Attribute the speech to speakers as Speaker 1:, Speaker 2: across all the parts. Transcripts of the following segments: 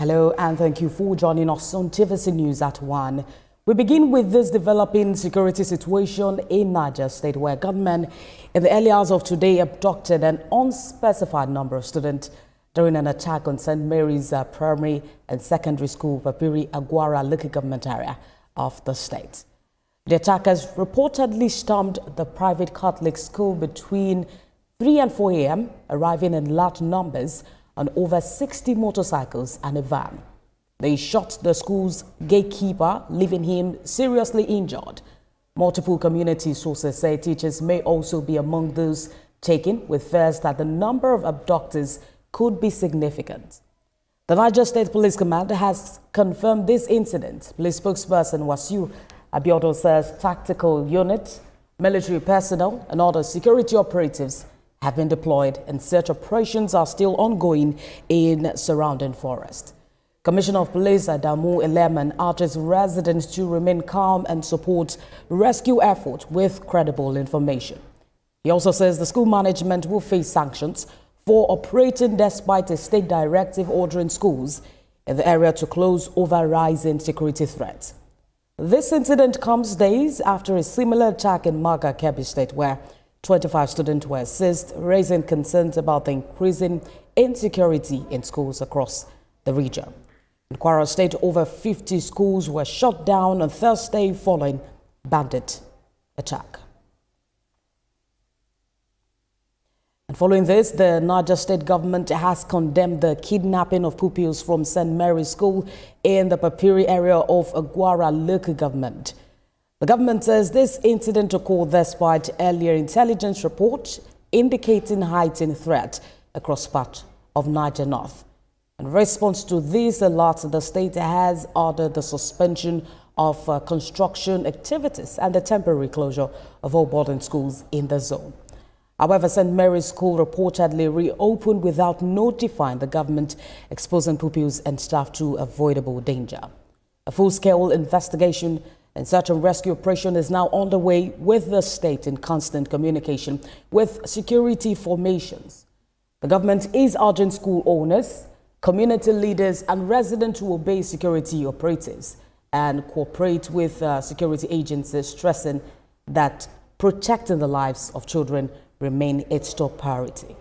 Speaker 1: Hello and thank you for joining us on TVC News at 1. We begin with this developing security situation in Niger State, where gunmen in the early hours of today abducted an unspecified number of students during an attack on St. Mary's Primary and Secondary School, Papiri, Agwara local government area of the state. The attackers reportedly stormed the private Catholic school between 3 and 4 a.m., arriving in large numbers on over 60 motorcycles and a van. They shot the school's gatekeeper, leaving him seriously injured. Multiple community sources say teachers may also be among those taken, with fears that the number of abductors could be significant. The Niger State Police Command has confirmed this incident. Police spokesperson Wasiu Abiodun says tactical units, military personnel and other security operatives have been deployed and search operations are still ongoing in surrounding forest. Commissioner of Police Adamu Eleman urges residents to remain calm and support rescue efforts with credible information. He also says the school management will face sanctions for operating despite a state directive ordering schools in the area to close over rising security threats. This incident comes days after a similar attack in Maga, Kebbi State, where 25 students were seized, raising concerns about the increasing insecurity in schools across the region. In Kwara State, over 50 schools were shut down on Thursday following bandit attack. And following this, the Niger State government has condemned the kidnapping of pupils from St. Mary's School in the Papiri area of Agwara local government. The government says this incident occurred despite earlier intelligence reports indicating heightened threat across parts of Niger North. In response to these alerts, the state has ordered the suspension of construction activities and the temporary closure of all boarding schools in the zone. However, St. Mary's School reportedly reopened without notifying the government, exposing pupils and staff to avoidable danger. A full-scale investigation and search and rescue operation is now underway, with the state in constant communication with security formations. The government is urging school owners, community leaders and residents to obey security operatives and cooperate with security agencies, stressing that protecting the lives of children remain its top priority.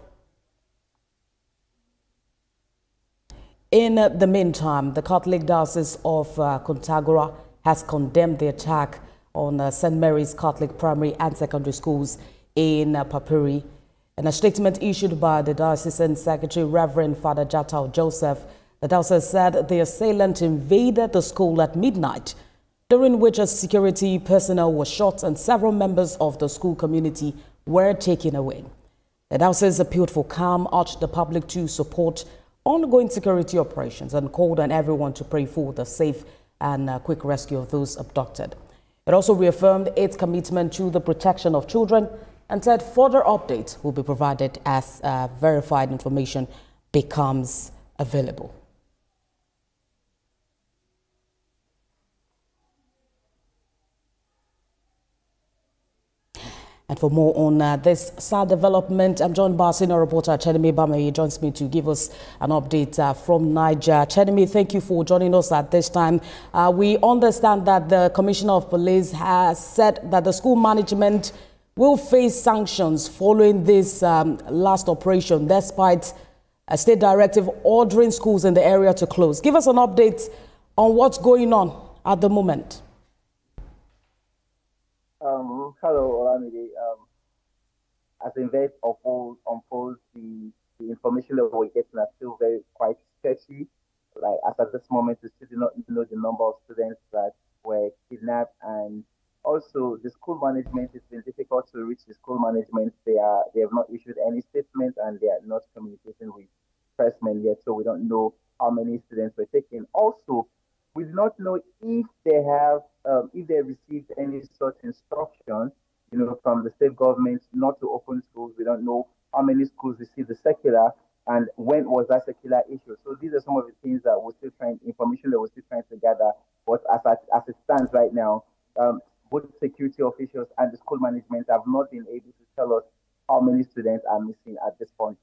Speaker 1: In the meantime, the Catholic Diocese of Kontagora has condemned the attack on St. Mary's Catholic Primary and Secondary Schools in Papiri. In a statement issued by the Diocesan Secretary, Reverend Father Jatau Joseph, the diocese said the assailant invaded the school at midnight, during which a security personnel was shot and several members of the school community were taken away. The diocese appealed for calm, urged the public to support ongoing security operations and called on everyone to pray for the safe and quick rescue of those abducted. It also reaffirmed its commitment to the protection of children and said further updates will be provided as verified information becomes available. And for more on this sad development, I'm joined by senior reporter Chenemi Bame. He joins me to give us an update from Niger. Chenemi, thank you for joining us at this time. We understand that the Commissioner of Police has said that the school management will face sanctions following this last operation, despite a state directive ordering schools in the area to close. Give us an update on what's going on at the moment.
Speaker 2: Hello, Olamide. As events unfold, the information that we're getting are still quite sketchy. Like, as at this moment, we still do not know the number of students that were kidnapped, and also the school management. It's been difficult to reach the school management. They have not issued any statement, and they are not communicating with pressmen yet. So we don't know how many students were taken. Also, we do not know if they have, if they received any such instruction, from the state government not to open schools. We don't know how many schools received the circular and when was that circular issued. So these are some of the things that information that we're still trying to gather. But as it stands right now, both security officials and the school management have not been able to tell us how many students are missing at this point.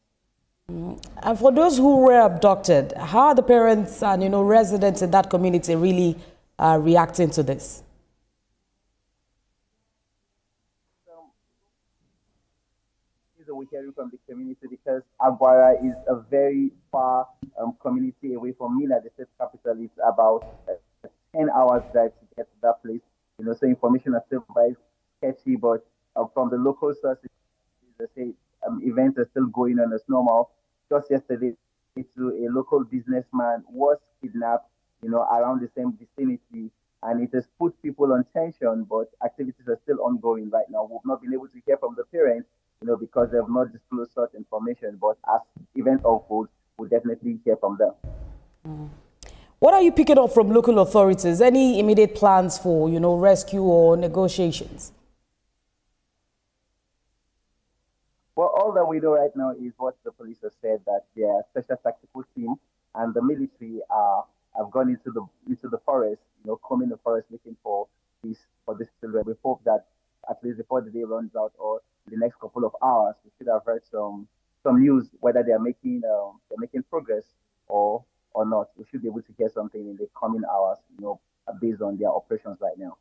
Speaker 1: And for those who were abducted, how are the parents and residents in that community really reacting to this?
Speaker 2: We're hearing from the community because Aguara is a very far community away from Mina, the state capital. It's about 10 hours drive to get to that place. So information is still very sketchy, but from the local sources, they say events are still going on as normal. Just yesterday, a local businessman was kidnapped, around the same vicinity, and it has put people on tension, but activities are still ongoing right now. We've not been able to hear from the parents, because they have not disclosed such information, but as events unfold, we'll definitely hear from them.
Speaker 1: What are you picking up from local authorities? Any immediate plans for, rescue or negotiations?
Speaker 2: Well, all that we know right now is what the police have said, that their special tactical team and the military have gone into the forest, combing the forest looking for these children. We hope that at least before the day runs out or in the next couple of hours, we should have heard some news whether they are making progress or not. We should be able to hear something in the coming hours, based on their operations right now.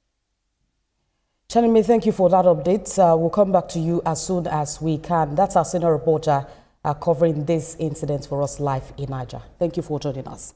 Speaker 1: Chanime, thank you for that update. We'll come back to you as soon as we can. That's our senior reporter covering this incident for us live in Niger. Thank you for joining us.